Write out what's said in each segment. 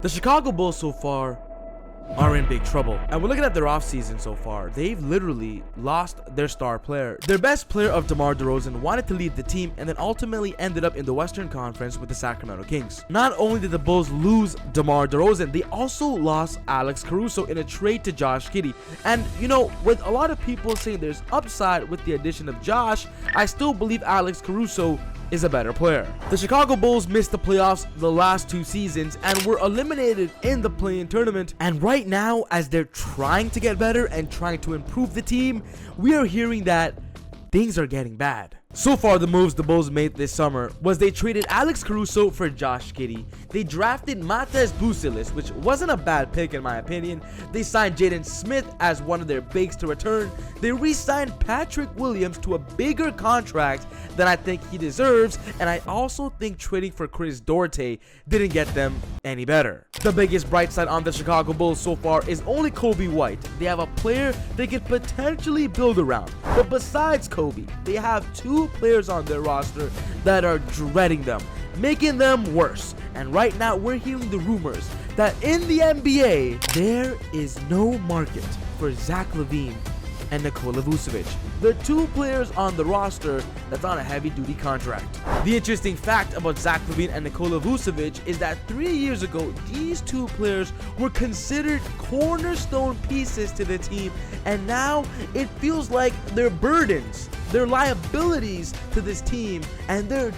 The Chicago Bulls so far are in big trouble, and we're looking at their offseason so far. They've literally lost their star player. Their best player of DeMar DeRozan wanted to leave the team and then ultimately ended up in the Western Conference with the Sacramento Kings. Not only did the Bulls lose DeMar DeRozan, they also lost Alex Caruso in a trade to Josh Giddey. And you know, with a lot of people saying there's upside with the addition of Josh, I still believe Alex Caruso is a better player. The Chicago Bulls missed the playoffs the last 2 seasons and were eliminated in the play-in tournament. And right now, as they're trying to get better and trying to improve the team, we are hearing that things are getting bad. So far, the moves the Bulls made this summer was they traded Alex Caruso for Josh Giddey. They drafted Matej Vucevic, which wasn't a bad pick in my opinion. They signed Jaden Smith as one of their bigs to return. They re-signed Patrick Williams to a bigger contract than I think he deserves, and I also think trading for Chris Duarte didn't get them any better. The biggest bright side on the Chicago Bulls so far is only Kobe White. They have a player they could potentially build around, but besides Kobe, they have 2 players on their roster that are dreading them, making them worse. And right now we're hearing the rumors that in the NBA there is no market for Zach Lavine and Nikola Vucevic, the 2 players on the roster that's on a heavy-duty contract. The interesting fact about Zach Lavine and Nikola Vucevic is that 3 years ago, these 2 players were considered cornerstone pieces to the team, and now it feels like they're burdens, they're liabilities to this team, and the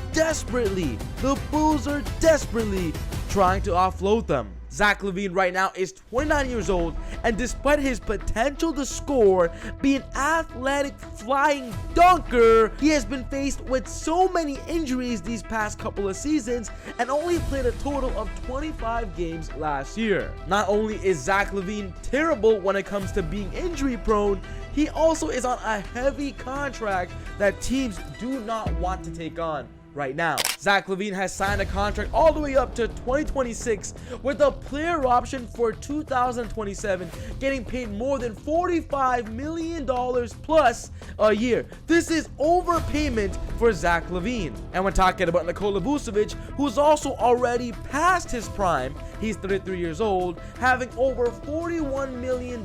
Bulls are desperately trying to offload them. Zach Lavine right now is 29 years old, and despite his potential to score, be an athletic flying dunker, he has been faced with so many injuries these past couple of seasons and only played a total of 25 games last year. Not only is Zach Lavine terrible when it comes to being injury prone, he also is on a heavy contract that teams do not want to take on right now. Zach Lavine has signed a contract all the way up to 2026 with a player option for 2027, getting paid more than $45 million plus a year. This is overpayment for Zach Lavine. And when talking about Nikola Vucevic, who's also already past his prime, he's 33 years old, having over $41 million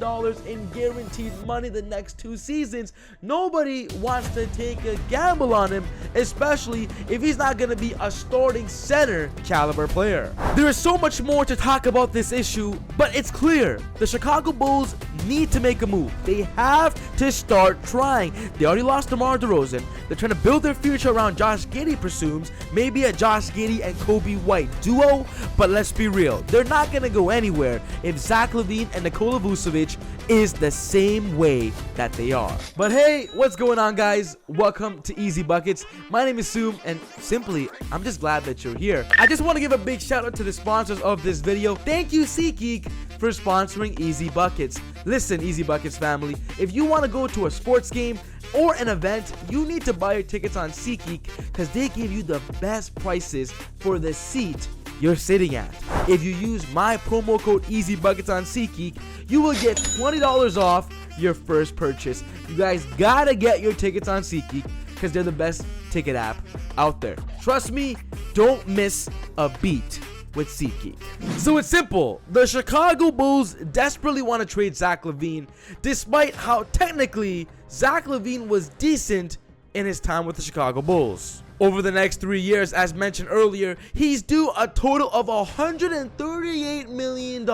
in guaranteed money the next 2 seasons, nobody wants to take a gamble on him, especially if he's not going to be a starting center caliber player. There is so much more to talk about this issue, but it's clear the Chicago Bulls need to make a move. They have to start trying. They already lost DeMar DeRozan. They're trying to build their future around Josh Giddey, presumes, maybe a Josh Giddey and Kobe White duo, but let's be real, they're not going to go anywhere if Zach Lavine and Nikola Vucevic is the same way that they are. But hey, what's going on, guys? Welcome to Easy Buckets. My name is Soom, and simply, I'm just glad that you're here. I just want to give a big shout out to the sponsors of this video. Thank you, SeatGeek, for sponsoring Easy Buckets. Listen, Easy Buckets family, if you want to go to a sports game or an event, you need to buy your tickets on SeatGeek because they give you the best prices for the seat you're sitting at. If you use my promo code EasyBuckets on SeatGeek, you will get $20 off your first purchase. You guys gotta get your tickets on SeatGeek because they're the best ticket app out there. Trust me, don't miss a beat with SeatGeek. So it's simple. The Chicago Bulls desperately want to trade Zach Lavine, despite how technically Zach Lavine was decent in his time with the Chicago Bulls. Over the next 3 years, as mentioned earlier, he's due a total of $138 million,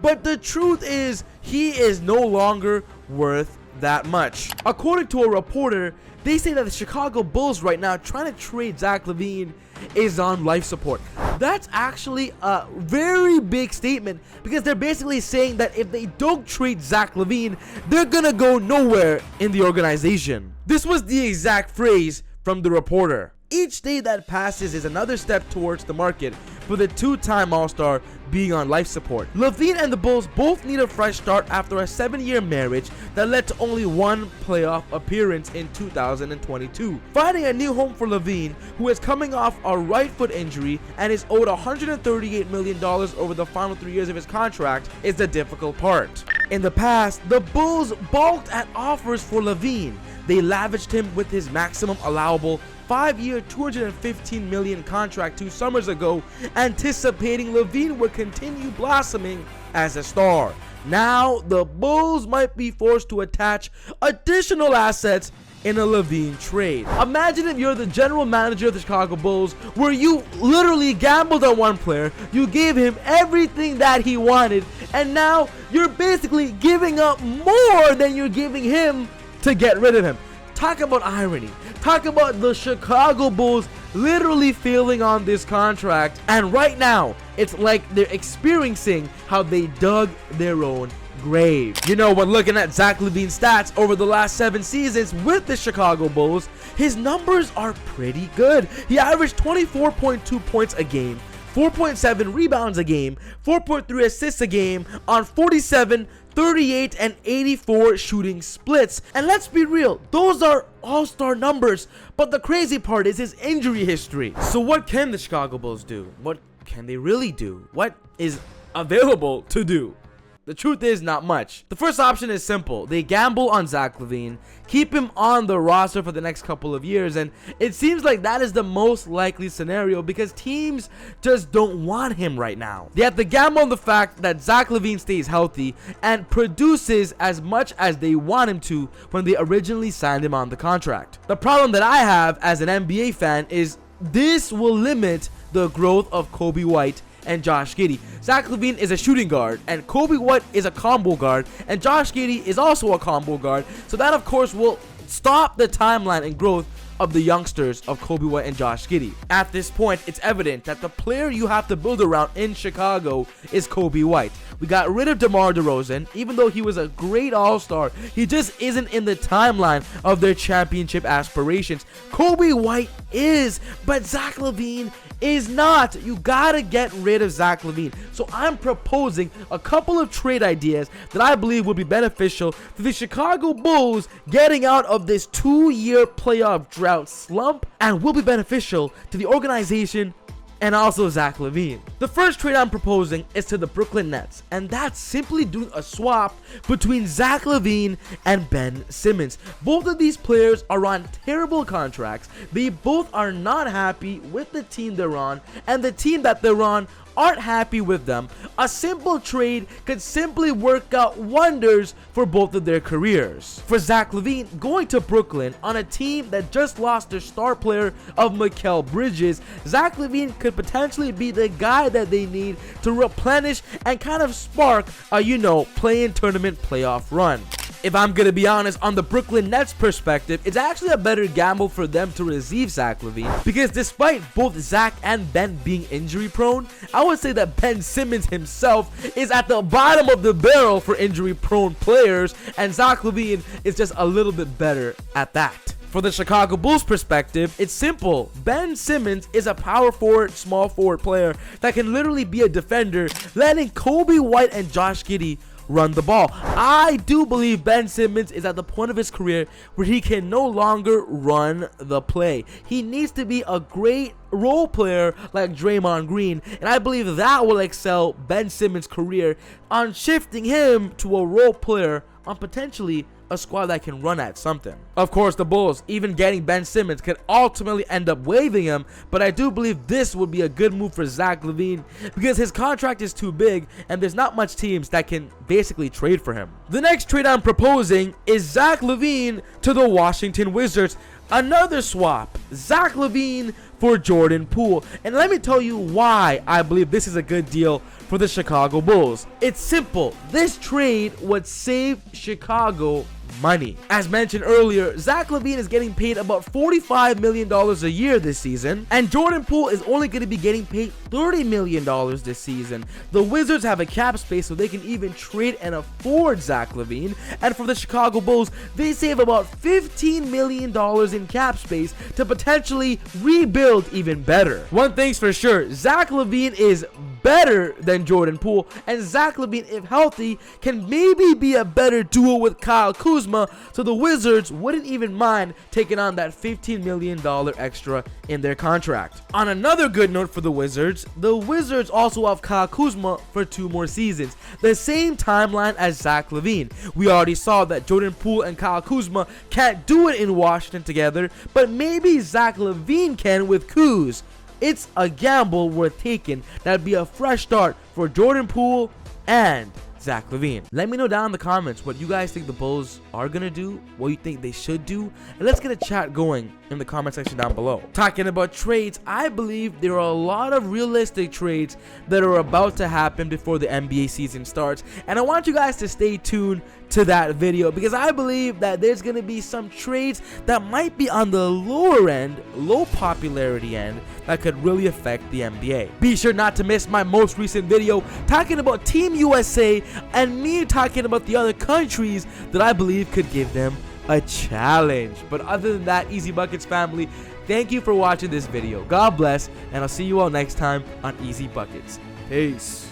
but the truth is, he is no longer worth that much. According to a reporter, they say that the Chicago Bulls right now trying to trade Zach Lavine is on life support. That's actually a very big statement because they're basically saying that if they don't trade Zach Lavine, they're gonna go nowhere in the organization. This was the exact phrase from the reporter. Each day that passes is another step towards the market for the 2-time All-Star being on life support. Lavine and the Bulls both need a fresh start after a 7-year marriage that led to only 1 playoff appearance in 2022. Finding a new home for Lavine, who is coming off a right foot injury and is owed $138 million over the final 3 years of his contract, is the difficult part. In the past, the Bulls balked at offers for LaVine. They lavished him with his maximum allowable 5-year, $215 million contract 2 summers ago, anticipating LaVine would continue blossoming as a star. Now, the Bulls might be forced to attach additional assets in a LaVine trade. Imagine if you're the general manager of the Chicago Bulls, where you literally gambled on one player, you gave him everything that he wanted, and now you're basically giving up more than you're giving him to get rid of him. Talk about irony. Talk about the Chicago Bulls literally failing on this contract, and right now it's like they're experiencing how they dug their own grave. You know, when looking at Zach Lavine's stats over the last 7 seasons with the Chicago Bulls, his numbers are pretty good. He averaged 24.2 points a game, 4.7 rebounds a game, 4.3 assists a game on 47, 38, and 84 shooting splits. And let's be real, those are all-star numbers, but the crazy part is his injury history. So what can the Chicago Bulls do? What can they really do? What is available to do? The truth is, not much. The first option is simple. They gamble on Zach Lavine, keep him on the roster for the next couple of years, and it seems like that is the most likely scenario because teams just don't want him right now. They have to gamble on the fact that Zach Lavine stays healthy and produces as much as they want him to when they originally signed him on the contract. The problem that I have as an NBA fan is this will limit the growth of Coby White and Josh Giddey. Zach Lavine is a shooting guard, and Coby White is a combo guard, and Josh Giddey is also a combo guard. So that, of course, will stop the timeline and growth of the youngsters of Coby White and Josh Giddey. At this point, it's evident that the player you have to build around in Chicago is Coby White. We got rid of DeMar DeRozan. Even though he was a great all-star, he just isn't in the timeline of their championship aspirations. Coby White is, but Zach Lavine is not. You gotta get rid of Zach Lavine. So I'm proposing a couple of trade ideas that I believe would be beneficial to the Chicago Bulls getting out of this 2-year playoff drought slump, and will be beneficial to the organization and also Zach Lavine. The first trade I'm proposing is to the Brooklyn Nets, and that's simply doing a swap between Zach Lavine and Ben Simmons. Both of these players are on terrible contracts. They both are not happy with the team they're on, and the team that they're on aren't happy with them. A simple trade could simply work out wonders for both of their careers. For Zach Lavine, going to Brooklyn on a team that just lost their star player of Mikal Bridges, Zach Lavine could potentially be the guy that they need to replenish and kind of spark a, play-in tournament playoff run. If I'm going to be honest, on the Brooklyn Nets perspective, it's actually a better gamble for them to receive Zach Lavine, because despite both Zach and Ben being injury prone, I would say that Ben Simmons himself is at the bottom of the barrel for injury prone players, and Zach Lavine is just a little bit better at that. For the Chicago Bulls perspective, it's simple. Ben Simmons is a power forward, small forward player that can literally be a defender, letting Coby White and Josh Giddey run the ball. I do believe Ben Simmons is at the point of his career where he can no longer run the play. He needs to be a great role player like Draymond Green, and I believe that will excel Ben Simmons' career on shifting him to a role player on potentially a squad that can run at something. Of course, the Bulls, even getting Ben Simmons, could ultimately end up waiving him, but I do believe this would be a good move for Zach Lavine because his contract is too big and there's not much teams that can basically trade for him. The next trade I'm proposing is Zach Lavine to the Washington Wizards. Another swap, Zach Lavine for Jordan Poole. And let me tell you why I believe this is a good deal for the Chicago Bulls. It's simple. This trade would save Chicago money. As mentioned earlier, Zach Lavine is getting paid about $45 million a year this season, and Jordan Poole is only going to be getting paid $30 million this season. The Wizards have a cap space so they can even trade and afford Zach Lavine, and for the Chicago Bulls, they save about $15 million in cap space to potentially rebuild even better. One thing's for sure, Zach Lavine is better than Jordan Poole, and Zach Lavine, if healthy, can maybe be a better duo with Kyle Kuzma Kuzma, so the Wizards wouldn't even mind taking on that $15 million extra in their contract. On another good note for the Wizards also have Kyle Kuzma for 2 more seasons, the same timeline as Zach Lavine. We already saw that Jordan Poole and Kyle Kuzma can't do it in Washington together, but maybe Zach Lavine can with Kuz. It's a gamble worth taking. That'd be a fresh start for Jordan Poole and Zach Lavine. Let me know down in the comments what you guys think the Bulls are gonna do, what you think they should do, and let's get a chat going in the comment section down below. Talking about trades, I believe there are a lot of realistic trades that are about to happen before the NBA season starts, and I want you guys to stay tuned to that video because I believe that there's gonna be some trades that might be on the lower end, low popularity end, that could really affect the NBA. Be sure not to miss my most recent video talking about Team USA and me talking about the other countries that I believe could give them a challenge. But other than that, Easy Buckets family, thank you for watching this video. God bless, and I'll see you all next time on Easy Buckets. Peace.